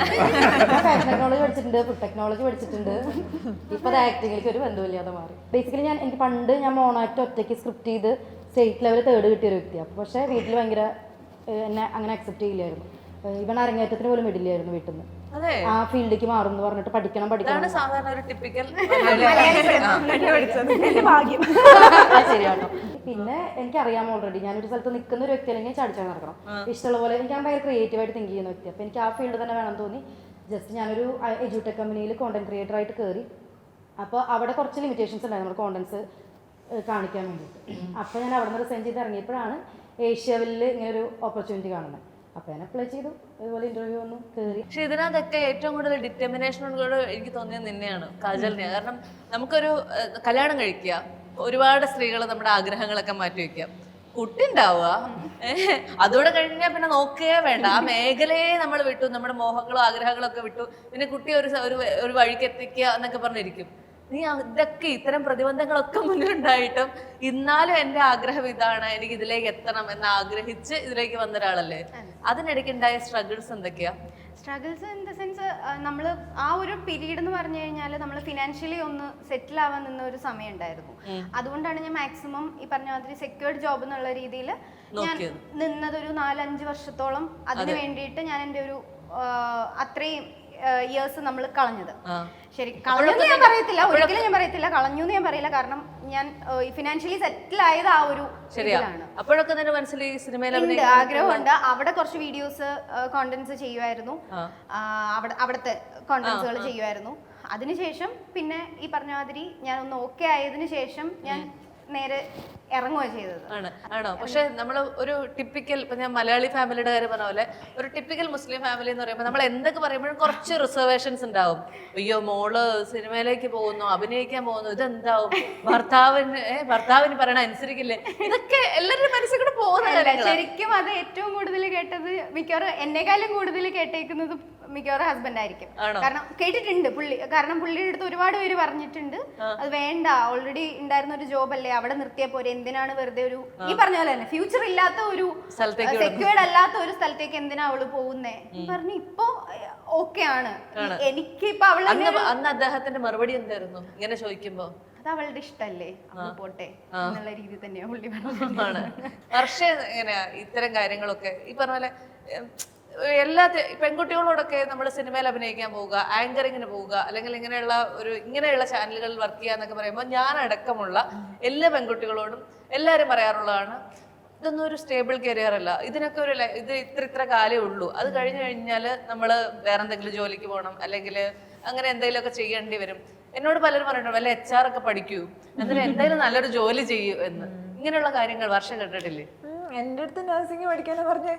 S6: ഫാഷൻ ടെക്നോളജി പഠിച്ചിട്ടുണ്ട്, ഫുഡ് ടെക്നോളജി പഠിച്ചിട്ടുണ്ട്. ഇപ്പൊ അത് ആക്ടിങ്ങിലേക്ക് ഒരു ബന്ധമില്ലാതെ മാറി. ബേസിക്കലി എനിക്ക് പണ്ട് മോണാക്ട് ഒറ്റയ്ക്ക് സ്ക്രിപ്റ്റ് ചെയ്ത് സ്റ്റേറ്റ് ലെവൽ 3rd കിട്ടിയ ഒരു വ്യക്തിയാണ്. പക്ഷേ വീട്ടിൽ ഭയങ്കര എന്നെ അങ്ങനെ അക്സെപ്റ്റ് ചെയ്യില്ലായിരുന്നു. ഇവൻ അരങ്ങേറ്റത്തിന് പോലും വിടില്ലായിരുന്നു വീട്ടിൽ നിന്ന്. ആ ഫീൽഡിലേക്ക് മാറും എന്ന് പറഞ്ഞിട്ട് പഠിക്കണം.
S4: സാധാരണ ഒരു ടിപ്പിക്കൽ
S6: ശരിയാട്ടോ. പിന്നെ എനിക്കറിയാം ഓൾറെഡി ഞാനൊരു സ്ഥലത്ത് നിൽക്കുന്ന ഒരു വ്യക്തി അല്ലെങ്കിൽ ചടിച്ചാൽ നടക്കണം. ഇഷ്ടമുള്ള പോലെ എനിക്ക് ഭയങ്കര ക്രിയേറ്റീവായിട്ട് തിങ്ക് ചെയ്യുന്ന വ്യക്തി. അപ്പോൾ എനിക്ക് ആ ഫീൽഡ് തന്നെ വേണം തോന്നി. ജസ്റ്റ് ഞാനൊരു എഡ്യൂടെക് കമ്പനിയിൽ കോണ്ടന്റ് ക്രിയേറ്റർ ആയിട്ട് കയറി. അപ്പോൾ അവിടെ കുറച്ച് ലിമിറ്റേഷൻസ് ഉണ്ടായിരുന്നു നമ്മുടെ കോണ്ടന്റ്സ് കാണിക്കാൻ വേണ്ടിയിട്ട്. അപ്പോൾ ഞാൻ അവിടെ നിന്ന് റിസൈൻ ചെയ്ത് ഇറങ്ങിയപ്പോഴാണ് ഏഷ്യാവിൽ ഇങ്ങനെ ഒരു ഓപ്പർച്യൂണിറ്റി കാണുന്നത്. അപ്പോൾ ഞാൻ അപ്ലൈ ചെയ്തു, അതുപോലെ ഇന്റർവ്യൂ വന്നു, കയറി.
S4: പക്ഷെ ഇതിനകത്തൊക്കെ ഏറ്റവും കൂടുതൽ ഡിറ്റർമിനേഷനോട് എനിക്ക് തോന്നിയത് നിന്നെയാണ്, കാജലിനെയാണ്. കാരണം നമുക്കൊരു കല്യാണം കഴിക്കുക, ഒരുപാട് സ്ത്രീകൾ നമ്മുടെ ആഗ്രഹങ്ങളൊക്കെ മാറ്റി വയ്ക്കുക, കുട്ടി ഉണ്ടാവുക, അതോടെ കഴിഞ്ഞാൽ പിന്നെ നോക്കുകയേ വേണ്ട, ആ മേഖലയെ നമ്മൾ വിട്ടു, നമ്മുടെ മോഹങ്ങളും ആഗ്രഹങ്ങളും ഒക്കെ വിട്ടു, പിന്നെ കുട്ടി ഒരു വഴിക്ക് എത്തിക്കുക എന്നൊക്കെ പറഞ്ഞിരിക്കും. നീ ഇതൊക്കെ ഇത്തരം പ്രതിബന്ധങ്ങളൊക്കെ മുന്നിലുണ്ടായിട്ടും എന്നാലും എൻ്റെ ആഗ്രഹം ഇതാണ്, എനിക്ക് ഇതിലേക്ക് എത്തണം എന്ന് ആഗ്രഹിച്ച് ഇതിലേക്ക് വന്ന ഒരാളല്ലേ. അതിനിടയ്ക്ക് ഉണ്ടായ സ്ട്രഗിൾസ് എന്തൊക്കെയാ?
S5: സ്ട്രഗിൾസ് ഇൻ ദ സെൻസ് നമ്മൾ ആ ഒരു പീരീഡ് എന്ന് പറഞ്ഞു കഴിഞ്ഞാൽ നമ്മൾ ഫിനാൻഷ്യലി ഒന്ന് സെറ്റിൽ ആവാൻ നിന്ന ഒരു സമയം ഉണ്ടായിരുന്നു. അതുകൊണ്ടാണ് ഞാൻ മാക്സിമം ഈ പറഞ്ഞ മാതിരി സെക്യൂർഡ് ജോബ് എന്നുള്ള രീതിയിൽ ഞാൻ നിന്നതൊരു 4-5 വർഷത്തോളം. അതിന് വേണ്ടിയിട്ട് ഞാൻ എൻ്റെ ഒരു അത്രയും ഇയേഴ്സ് നമ്മൾ കളഞ്ഞത്. ശരി, കളഞ്ഞു ഞാൻ പറയത്തില്ല, ഒരിക്കലും ഞാൻ പറയത്തില്ല കളഞ്ഞു എന്ന് ഞാൻ പറയില്ല. കാരണം ഞാൻ ഫിനാൻഷ്യലി സെറ്റിൽ ആയത് ആ ഒരു ഇതിലാണ്.
S4: അപ്പോഴൊക്കെ തന്നെ മനസ്സിൽ ഈ സിനിമയിൽ
S5: ആഗ്രഹമുണ്ട്. അവിടെ കുറച്ച് വീഡിയോസ് കോണ്ടന്റ്സ് ചെയ്യുമായിരുന്നു, അവിടുത്തെ കോണ്ടന്റ്സുകൾ ചെയ്യുമായിരുന്നു. അതിനുശേഷം പിന്നെ ഈ പറഞ്ഞ മാതിരി ഞാൻ ഒന്ന് ഓക്കെ ആയതിനു ശേഷം ഞാൻ നേരെ ഇറങ്ങുകയാണ് ചെയ്തത്.
S4: ആണോ? പക്ഷെ നമ്മൾ ഒരു ടിപ്പിക്കൽ, ഇപ്പൊ ഞാൻ മലയാളി ഫാമിലിയുടെ കാര്യം പറഞ്ഞ പോലെ ഒരു ടിപ്പിക്കൽ മുസ്ലിം ഫാമിലി എന്ന് പറയുമ്പോൾ നമ്മൾ എന്തൊക്കെ പറയുമ്പോഴും കുറച്ച് റിസർവേഷൻസ് ഉണ്ടാവും. അയ്യോ മോള് സിനിമയിലേക്ക് പോകുന്നു, അഭിനയിക്കാൻ പോകുന്നു, ഇതെന്താവും, ഭർത്താവിന് പറയണ അനുസരിക്കില്ലേ, ഇതൊക്കെ എല്ലാവരുടെ മനസ്സിൽ കൂടെ പോകുന്ന.
S5: ശരിക്കും അത് ഏറ്റവും കൂടുതൽ കേട്ടത് മിക്കവാറും എന്നെക്കാളും കൂടുതൽ കേട്ടേക്കുന്നത് മിക്കവാറും ഹസ്ബൻഡ് ആയിരിക്കും. കാരണം കേട്ടിട്ടുണ്ട് പുള്ളി, കാരണം പുള്ളിയുടെ അടുത്ത് ഒരുപാട് പേര് പറഞ്ഞിട്ടുണ്ട് അത് വേണ്ട, ഓൾറെഡി ഉണ്ടായിരുന്ന ഒരു ജോബ് അല്ലേ, അവിടെ നിർത്തിയാൽ പോരെ, എന്തിനാണ് വെറുതെ ഒരു ഈ പറഞ്ഞ പോലെ തന്നെ ഫ്യൂച്ചർ ഇല്ലാത്ത ഒരു സെക്യൂർഡ് അല്ലാത്ത ഒരു സ്ഥലത്തേക്ക് എന്തിനാ അവള് പോകുന്നേ പറഞ്ഞു. ഇപ്പൊ ഓക്കെ ആണ് എനിക്ക്. ഇപ്പൊ അവള്
S4: അന്ന് അദ്ദേഹത്തിന്റെ മറുപടി എന്തായിരുന്നു ഇങ്ങനെ ചോദിക്കുമ്പോ?
S5: അത് അവളുടെ ഇഷ്ടല്ലേ, അവള് പോട്ടെ എന്നുള്ള രീതി തന്നെയാണ് പുള്ളി പറഞ്ഞത്.
S4: പക്ഷേ എങ്ങനെയാ ഇത്തരം കാര്യങ്ങളൊക്കെ ഈ പറഞ്ഞ പോലെ എല്ലാ പെൺകുട്ടികളോടൊക്കെ നമ്മൾ സിനിമയിൽ അഭിനയിക്കാൻ പോവുക, ആങ്കറിങ്ങിന് പോവുക, അല്ലെങ്കിൽ ഇങ്ങനെയുള്ള ചാനലുകളിൽ വർക്ക് ചെയ്യുക എന്നൊക്കെ പറയുമ്പോൾ ഞാൻ അടക്കമുള്ള എല്ലാ പെൺകുട്ടികളോടും എല്ലാവരും പറയാറുള്ളതാണ്, ഇതൊന്നും ഒരു സ്റ്റേബിൾ കരിയർ അല്ല, ഇതിനൊക്കെ ഇത് ഇത്ര കാലേ ഉള്ളൂ, അത് കഴിഞ്ഞു കഴിഞ്ഞാൽ നമ്മൾ വേറെ എന്തെങ്കിലും ജോലിക്ക് പോകണം, അല്ലെങ്കിൽ അങ്ങനെ എന്തെങ്കിലുമൊക്കെ ചെയ്യേണ്ടി വരും എന്നോട് പലരും പറഞ്ഞിട്ടുണ്ട് വല്ല HR ഒക്കെ പഠിക്കൂ എന്നിട്ട് എന്തായാലും നല്ലൊരു ജോലി ചെയ്യൂ എന്ന്. ഇങ്ങനെയുള്ള കാര്യങ്ങൾ വർഷം കേട്ടിട്ടില്ലേ?
S2: എന്റെ അടുത്ത് നഴ്സിംഗ് പഠിക്കാനാ പറഞ്ഞേ,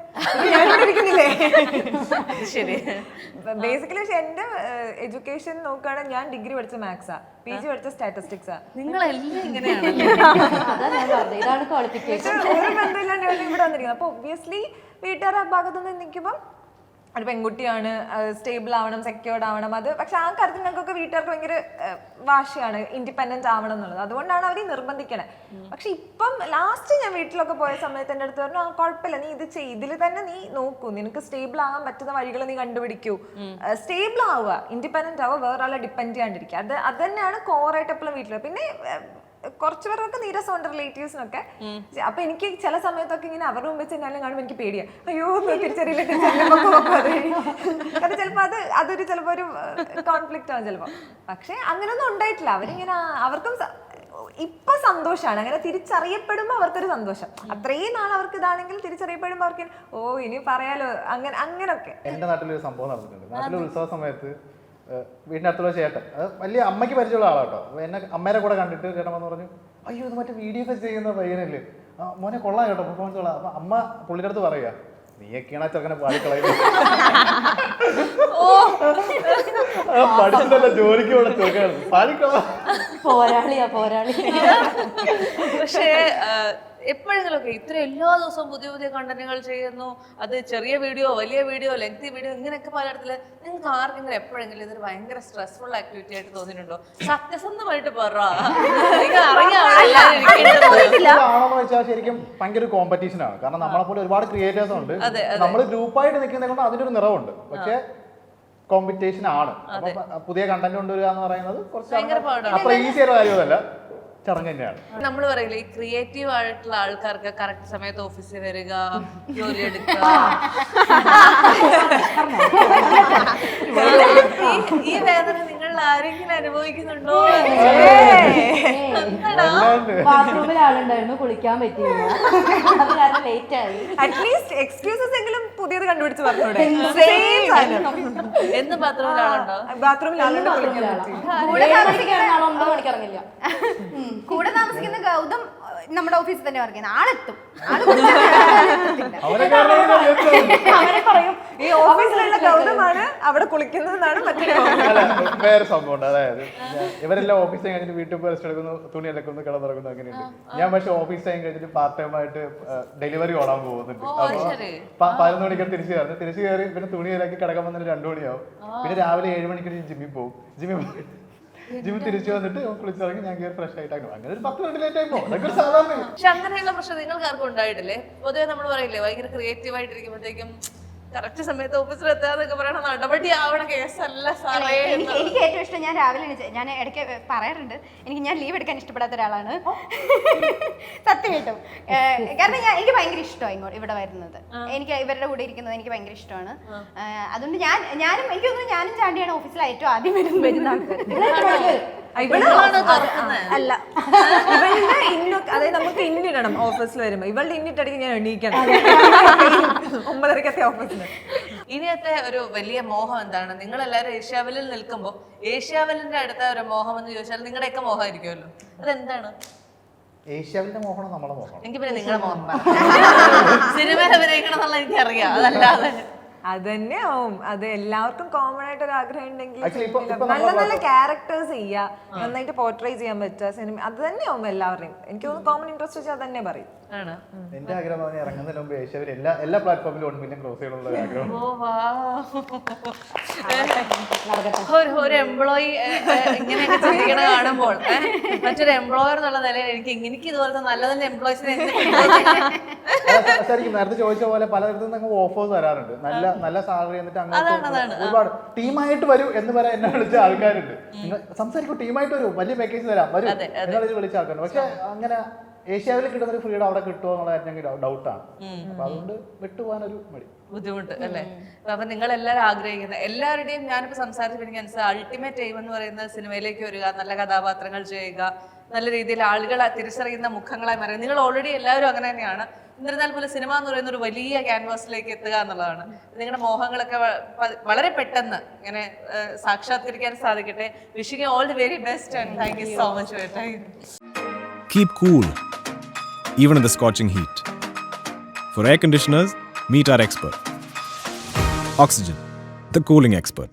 S2: ഞാനിവിടെ ഇരിക്കുന്നില്ലേ?
S4: ശരി.
S2: ബേസിക്കലി എന്റെ എഡ്യൂക്കേഷൻ നോക്കുകയാണെങ്കിൽ ഞാൻ ഡിഗ്രി പഠിച്ച മാത്സാ, PG പഠിച്ച സ്റ്റാറ്റിസ്റ്റിക്സാ.
S4: നിങ്ങളെല്ലാം ഇങ്ങനെയാണല്ലേ?
S6: അതാ ഞാൻ പറഞ്ഞത്, ഇതാണ് ക്വാളിഫിക്കേഷൻ.
S2: ഒരു ബന്ധമില്ലാണ്ട് ഇവിടെ വന്നിരിക്കുന്നത്. അപ്പൊ ഒബ്വിയസ്ലി വീട്ടുകാരുടെ ഭാഗത്തുനിന്ന് നിൽക്കുമ്പോൾ ഒരു പെൺകുട്ടിയാണ്, സ്റ്റേബിൾ ആവണം, സെക്യൂർഡ് ആവണം. അത് പക്ഷെ ആ കാര്യത്തിൽ ഞങ്ങൾക്കൊക്കെ വീട്ടുകാർക്ക് ഭയങ്കര വാശിയാണ്, ഇൻഡിപെൻഡന്റ് ആവണം എന്നുള്ളത്. അതുകൊണ്ടാണ് അവർ നിർബന്ധിക്കണേ. പക്ഷെ ഇപ്പം ലാസ്റ്റ് ഞാൻ വീട്ടിലൊക്കെ പോയ സമയത്ത് എൻ്റെ അടുത്ത് പറഞ്ഞു, കുഴപ്പമില്ല, നീ ഇത് ചെയ്യ്, ഇതിൽ തന്നെ നീ നോക്കൂ, നിനക്ക് സ്റ്റേബിൾ ആകാൻ പറ്റുന്ന വഴികൾ നീ കണ്ടുപിടിക്കൂ, സ്റ്റേബിൾ ആവുക, ഇൻഡിപെൻഡന്റ് ആവുക, വേറെ ആളെ ഡിപ്പെൻഡ് ചെയ്യാണ്ടിരിക്കുക. അത് തന്നെയാണ് കോറായിട്ട് എപ്പോഴും വീട്ടിൽ. പിന്നെ കുറച്ച് പേർക്കൊക്കെ നീരസമുണ്ട്, റിലേറ്റീവ്സിനൊക്കെ. അപ്പൊ എനിക്ക് ചില സമയത്തൊക്കെ ഇങ്ങനെ അവരുടെ മുമ്പിൽ ചെന്നാലും കാണുമ്പോൾ എനിക്ക് പേടിയാ, അയ്യോ തിരിച്ചറിയില്ല, കാരണം ചിലപ്പോ അതൊരു ചിലപ്പോ ഒരു കോൺഫ്ലിക്റ്റ് ആവും ചിലപ്പോ. പക്ഷെ അങ്ങനെയൊന്നും ഉണ്ടായിട്ടില്ല. അവരിങ്ങനെ അവർക്കും ഇപ്പൊ സന്തോഷമാണ്, അങ്ങനെ തിരിച്ചറിയപ്പെടുമ്പോ അവർക്കൊരു സന്തോഷം. അത്രയും നാൾ അവർക്ക് ഇതാണെങ്കിൽ തിരിച്ചറിയപ്പെടുമ്പോ അവർക്ക് ഇനി പറയാലോ, അങ്ങനൊക്കെ.
S3: എന്റെ നാട്ടിലൊരു സംഭവം നടന്നിട്ടുണ്ട്. നാട്ടിലെ ഉത്സവ സമയത്ത് വീടിൻ്റെ അടുത്തുള്ള ചേട്ടൻ, അത് വലിയ അമ്മയ്ക്ക് പരിചയമുള്ള ആളാട്ടോ. അപ്പോൾ എന്നെ അമ്മേരെ കൂടെ കണ്ടിട്ട് ചേട്ടൻ വന്ന് പറഞ്ഞു, അയ്യോ ഇത് മറ്റേ വീഡിയോ ഒക്കെ ചെയ്യുന്ന പയ്യനല്ലേ, മോനെ കൊള്ളാം കേട്ടോ, പെർഫോമൻസ് കൊള്ളാം. അപ്പം അമ്മ പുള്ളിയുടെ അടുത്ത് പറയുക, നീയൊക്കെയാണ് ആ ചെറുക്കനെ പാടിക്കളയുന്നത്, പഠിച്ചിട്ടല്ല ജോലിക്ക് ഇവിടെ ചെറുക്കാണ് പാടിക്കളാം.
S6: പോരാളി.
S4: പക്ഷേ എപ്പോഴെങ്കിലുമൊക്കെ ഇത്ര എല്ലാ ദിവസവും പുതിയ പുതിയ കണ്ടന്റുകൾ ചെയ്യുന്നു, അത് ചെറിയ വീഡിയോ, വലിയ വീഡിയോ, ലെങ്തി വീഡിയോ, ഇങ്ങനെയൊക്കെ പലയിടത്തില് നിങ്ങൾക്ക് ആർക്കെങ്കിലും എപ്പോഴെങ്കിലും ഇതൊരു ഭയങ്കര സ്ട്രെസ്ഫുൾ ആക്ടിവിറ്റി ആയിട്ട് തോന്നിയിട്ടുണ്ടോ? സത്യസന്ധമായിട്ട്
S3: ആണെന്ന് വെച്ചാൽ ശരിക്കും ഭയങ്കര കോമ്പറ്റീഷൻ ആണ്. കാരണം നമ്മളെ പോലെ ഒരുപാട് ക്രിയേറ്റേഴ്സ് ഉണ്ട്, നമ്മൾ ഗ്രൂപ്പായിട്ട് നിൽക്കുന്നത് കൊണ്ട് അതിന്റെ ഒരു നിറവുണ്ട്. പക്ഷെ കോമ്പറ്റീഷൻ ആണ്. അപ്പൊ പുതിയ കണ്ടന്റ് കൊണ്ടുവരിക എന്ന് പറയുന്നത് കുറച്ച് അത്ര ഈസി ആയ കാര്യമല്ല, ചടങ്ങ് തന്നെയാണ്.
S4: നമ്മൾ പറയില്ലേ, ഈ ക്രിയേറ്റീവ് ആയിട്ടുള്ള ആൾക്കാർക്ക് കറക്റ്റ് സമയത്ത് ഓഫീസിൽ വരിക, ജോലി എടുക്കുക, ഈ വേദന നിങ്ങൾ ആരെങ്കിലും അനുഭവിക്കുന്നുണ്ടോ?
S6: ബാത്റൂമിൽ ആളുണ്ടായിരുന്നു, കുളിക്കാൻ പറ്റിയില്ല, അത് കാരണം ലേറ്റ് ആയി.
S2: അറ്റ്ലീസ്റ്റ് എക്സ്ക്യൂസസ് എങ്കിലും പുതിയത് കണ്ടുപിടിച്ച് പറഞ്ഞൂടെ?
S4: എന്ന് ബാത്റൂമിൽ ആളുണ്ടോ?
S2: ബാത്റൂമിൽ ആളുണ്ട്, കുളിക്കാൻ പറ്റി.
S6: 9 മണിക്ക് ഇറങ്ങില്ല.
S5: കൂടെ താമസിക്കുന്ന ഗൗതം നമ്മുടെ ഓഫീസിൽ തന്നെ വർക്ക് ചെയ്യുന്ന ആളെത്തും.
S6: അവരെ പറയും
S2: ഈ ഓഫീസിലുള്ള ഗൗതമാണ് അവിടെ കുളിക്കുന്നതെന്നാണ് മറ്റേ
S3: വേറെ സംഭവം ഉണ്ട്. അതായത് ഇവരെല്ലാം ഓഫീസ് ടൈം കഴിഞ്ഞിട്ട് വീട്ടിൽ പോയി റെസ്റ്റ് എടുക്കുന്നു, തുണി അലക്കുന്നു, കിടന്നിറങ്ങുന്നു, അങ്ങനെയുണ്ട്. ഞാൻ പക്ഷെ ഓഫീസ് ടൈം കഴിഞ്ഞിട്ട് പാർട്ട് ടൈം ആയിട്ട് ഡെലിവറി ഓടാൻ പോകുന്നുണ്ട്. അപ്പൊ 11 മണിക്ക് തിരിച്ചു കയറി പിന്നെ തുണി ഇലാക്കി കിടക്കാൻ വന്നിട്ട് 2 മണിയാവും. പിന്നെ രാവിലെ 7 മണിക്ക് ജിമ്മിൽ പോകും. ജിമ്മിൽ തിരിച്ചു വന്നിട്ട് കുളിച്ചിറങ്ങി ഞാൻ കയറി ഫ്രഷ് ആയിട്ട് അങ്ങനെ ഒരു 10 മിനിറ്റ് ലേറ്റ് ആയി പോകും. അതൊക്കെ സാധാരണ.
S4: പക്ഷെ അങ്ങനെയുള്ള പ്രശ്നം നിങ്ങൾക്ക് ആർക്കും ഉണ്ടായിട്ടില്ലേ? പൊതുവെ നമ്മൾ പറയില്ലേ, ഭയങ്കര ക്രിയേറ്റീവ് ആയിട്ടിരിക്കുമ്പോഴത്തേക്കും കറക്റ്റ് സമയത്ത് ഓഫീസിൽ എത്താന്നൊക്കെ പറയണ നടപടി ആവണ കേസല്ല സാറേ.
S5: എനിക്ക് ഏറ്റവും ഇഷ്ടം, ഞാൻ രാവിലെ ഞാൻ ഇടയ്ക്ക് പറയാറുണ്ട്, ഞാൻ ലീവ് എടുക്കാൻ ഇഷ്ടപ്പെടാത്ത ഒരാളാണ് സത്യം കേട്ടോ. കാരണം എനിക്ക് ഭയങ്കര ഇഷ്ടമാണ് ഇവിടെ വരുന്നത്, എനിക്ക് ഇവരുടെ കൂടെ ഇരിക്കുന്നത് എനിക്ക് ഭയങ്കര ഇഷ്ടമാണ്. അതുകൊണ്ട് ഞാനും എനിക്ക് തോന്നുന്നു ഞാനും ചാണ്ടിയാണ് ഓഫീസിൽ ഏറ്റവും ആദ്യം വരുന്ന
S2: അല്ല, ഇവളുടെ ഇന്നൊക്കെ, അതായത് നമുക്ക് ഇന്നിടണം ഓഫീസിൽ വരുമ്പോ. ഇവളുടെ ഇന്നിട്ടടിക്ക് ഞാൻ എണീക്കണം 9:30 ഓഫീസിൽ.
S4: ഇനിയത്തെ ഒരു വലിയ മോഹം എന്താണ്? നിങ്ങൾ എല്ലാവരും ഏഷ്യാവലിൽ നിൽക്കുമ്പോൾ ഏഷ്യാവലിന്റെ അടുത്ത ഒരു മോഹം എന്ന് ചോദിച്ചാൽ നിങ്ങളുടെയൊക്കെ മോഹമായിരിക്കുമല്ലോ, അതെന്താണ്?
S3: ഏഷ്യാവിന്റെ മോഹണം നമ്മളെ മോഹം.
S4: എനിക്ക് പിന്നെ നിങ്ങളുടെ മോഹം സിനിമയിൽ അഭിനയിക്കണം എന്നുള്ള എനിക്കറിയാം, അതല്ലാതെ
S2: അതന്നെ ആവും. അത് എല്ലാവർക്കും കോമൺ ആയിട്ട് ഒരു ആഗ്രഹം ഉണ്ടെങ്കിൽ
S3: ഇപ്പൊ
S2: നല്ല നല്ല ക്യാരക്ടേഴ്സ് ചെയ്യാ, നന്നായിട്ട് പോർട്രേ ചെയ്യാൻ പറ്റുക സിനിമ, അത് തന്നെ ആവും എല്ലാവരുടെയും. എനിക്ക് തോന്നുന്നു കോമൺ ഇൻട്രസ്റ്റ് വെച്ചാൽ തന്നെ പറയും.
S3: എന്റെ ആഗ്രഹം ഇറങ്ങുന്നതിന് മുമ്പ് ഏഷ്യാവിൽ എല്ലാ പ്ലാറ്റ്ഫോമിലും 1 മില്യൺ ക്രോസ് ചെയ്യാനുള്ള ആഗ്രഹം.
S4: ഒരു എംപ്ലോയി ഇങ്ങനെയൊക്കെ ചിന്തിക്കണ കാണുമ്പോൾ മറ്റൊരു എംപ്ലോയർ എന്നുള്ള നിലയിൽ എനിക്ക് ഇതുപോലത്തെ നല്ല നല്ല എംപ്ലോയീസിനെ
S3: ശരിക്കും നേരത്തെ ചോദിച്ച പോലെ പലയിടത്തു നിന്ന് ഓഫേഴ്സ് വരാറുണ്ട്, നല്ല സാലറി. എന്നിട്ട് അങ്ങോട്ട് ഒരുപാട് ടീമായിട്ട് വരൂ എന്ന് പറയാൻ എന്നെ വിളിച്ച ആൾക്കാരുണ്ട്. സംസാരിക്കും, ടീമായിട്ട് വരും, വലിയ പാക്കേജ് തരാം, വരും എന്നുള്ളത് വിളിച്ച ആൾക്കാരുണ്ട്. പക്ഷെ അങ്ങനെ ഏഷ്യാവിൽ കിട്ടുന്ന ഒരു ഫ്രീഡം അവിടെ കിട്ടുമോ എന്നുള്ള ഡൗട്ടാണ്. അപ്പൊ അതുകൊണ്ട് വിട്ടുപോകാനൊരു
S4: ബുദ്ധിമുട്ട് അല്ലേ? അപ്പൊ നിങ്ങൾ എല്ലാവരും ആഗ്രഹിക്കുന്നത്, എല്ലാവരുടെയും ഞാനിപ്പോ സംസാരിച്ചപ്പോൾ എനിക്ക് മനസ്സിലായി, അൾട്ടിമേറ്റ് എയിം എന്ന് പറയുന്നത് സിനിമയിലേക്ക് വരിക, നല്ല കഥാപാത്രങ്ങൾ ചെയ്യുക, നല്ല രീതിയിൽ ആളുകൾ തിരിച്ചറിയുന്ന മുഖങ്ങളായി മാറി. നിങ്ങൾ ഓൾറെഡി എല്ലാവരും അങ്ങനെ തന്നെയാണ്. എന്നിരുന്നാൽ പോലും സിനിമ എന്ന് പറയുന്ന ഒരു വലിയ ക്യാൻവാസിലേക്ക് എത്തുക എന്നുള്ളതാണ്. നിങ്ങളുടെ മോഹങ്ങളൊക്കെ വളരെ പെട്ടെന്ന് ഇങ്ങനെ സാക്ഷാത്കരിക്കാൻ സാധിക്കട്ടെ. Wishing you all the very best and thank you so much for your time.
S1: Keep cool, even in the scorching heat. For air conditioners, meet our expert. Oxygen, the cooling expert.